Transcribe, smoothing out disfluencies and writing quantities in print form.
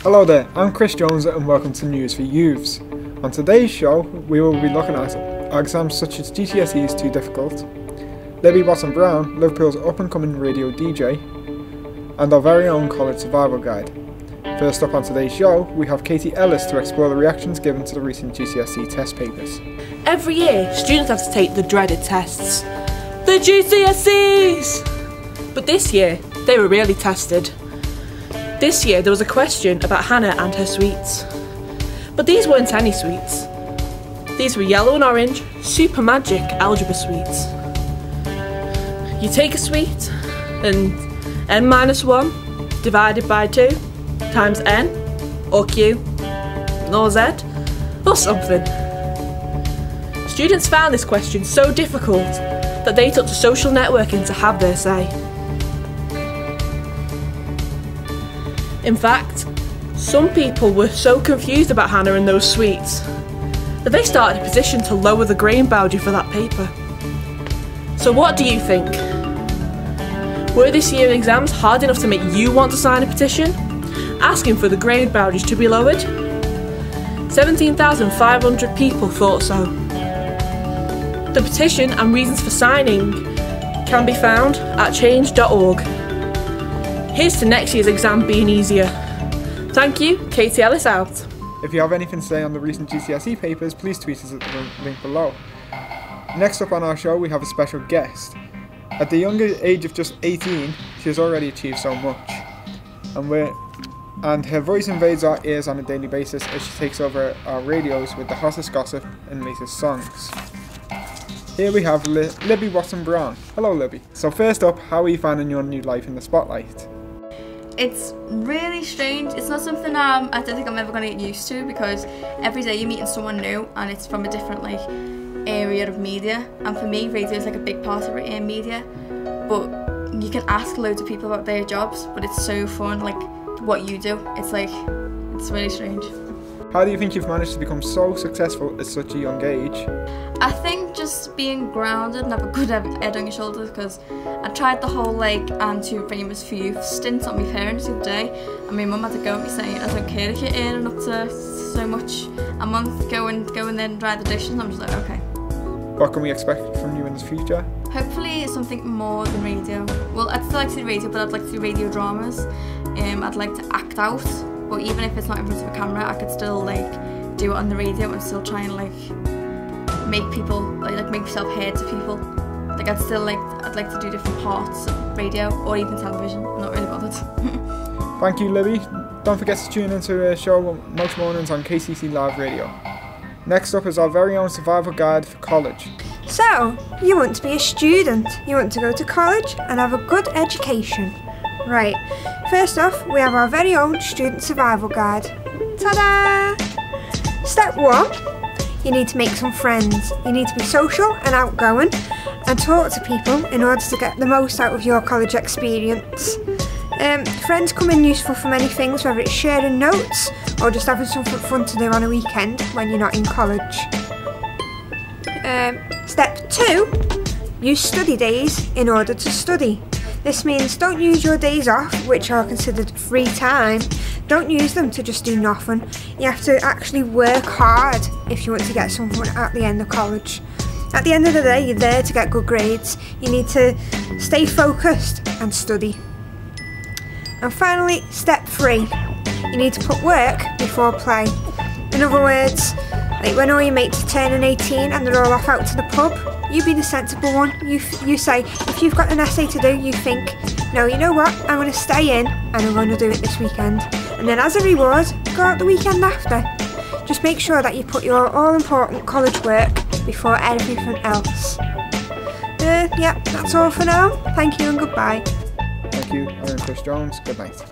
Hello there, I'm Chris Jones and welcome to News for Youths. On today's show, we will be looking at exams such as GCSE is too difficult, Libby Watson-Brown, Liverpool's up-and-coming radio DJ, and our very own college survival guide. First up on today's show, we have Katie Ellis to explore the reactions given to the recent GCSE test papers. Every year, students have to take the dreaded tests. The GCSEs! But this year, they were really tested. This year, there was a question about Hannah and her sweets. But these weren't any sweets. These were yellow and orange, super magic algebra sweets. You take a sweet, and n-1 divided by 2 times n, or q, or z, or something. Students found this question so difficult that they took to social networking to have their say. In fact, some people were so confused about Hannah and those sweets that they started a petition to lower the grade boundary for that paper. So what do you think? Were this year's exams hard enough to make you want to sign a petition, asking for the grade boundaries to be lowered? 17,500 people thought so. The petition and reasons for signing can be found at change.org. Here's to next year's exam being easier. Thank you, Katie Ellis out. If you have anything to say on the recent GCSE papers, please tweet us at the link below. Next up on our show, we have a special guest. At the younger age of just 18, she has already achieved so much. And her voice invades our ears on a daily basis as she takes over our radios with the hottest gossip and latest songs. Here we have Libby Watson-Brown. Hello Libby. So first up, how are you finding your new life in the spotlight? It's really strange. It's not something I don't think I'm ever going to get used to, because every day you're meeting someone new and it's from a different area of media. And for me, radio is a big part of media. But you can ask loads of people about their jobs, but it's so fun, what you do. It's really strange. How do you think you've managed to become so successful at such a young age? I think just being grounded and have a good head on your shoulders, because I tried the whole I'm too famous for youth stint on my parents the other day, and my mum had to go at me saying, I don't care if you're earning up to so much a month, go in there and dry the dishes. And I'm just like, okay. What can we expect from you in the future? Hopefully something more than radio. Well, I'd still like to do radio, but I'd like to do radio dramas. I'd like to act out, but even if it's not in front of a camera, I could still do it on the radio and still try and make people make myself heard to people. I'd like to do different parts of radio or even television. I'm not really bothered. Thank you, Libby. Don't forget to tune into a show most mornings on KCC Live Radio. Next up is our very own survival guide for college. So, you want to be a student, you want to go to college and have a good education. Right, first off, we have our very own student survival guide. Ta-da! Step 1, you need to make some friends. You need to be social and outgoing and talk to people in order to get the most out of your college experience. Friends come in useful for many things, whether it's sharing notes or just having something fun to do on a weekend when you're not in college. Step 2, use study days in order to study. This means don't use your days off, which are considered free time, don't use them to just do nothing. You have to actually work hard if you want to get something at the end of college. At the end of the day, you're there to get good grades. You need to stay focused and study. And finally, step 3, you need to put work before play. In other words, when all your mates are turning 18 and they're all off out to the pub, you be the sensible one. You say, if you've got an essay to do, you think, no, you know what, I'm going to stay in and I'm going to do it this weekend. And then as a reward, go out the weekend after. Just make sure that you put your all-important college work before everything else. Yeah, that's all for now. Thank you and goodbye. Thank you, I'm Chris Jones. Good night.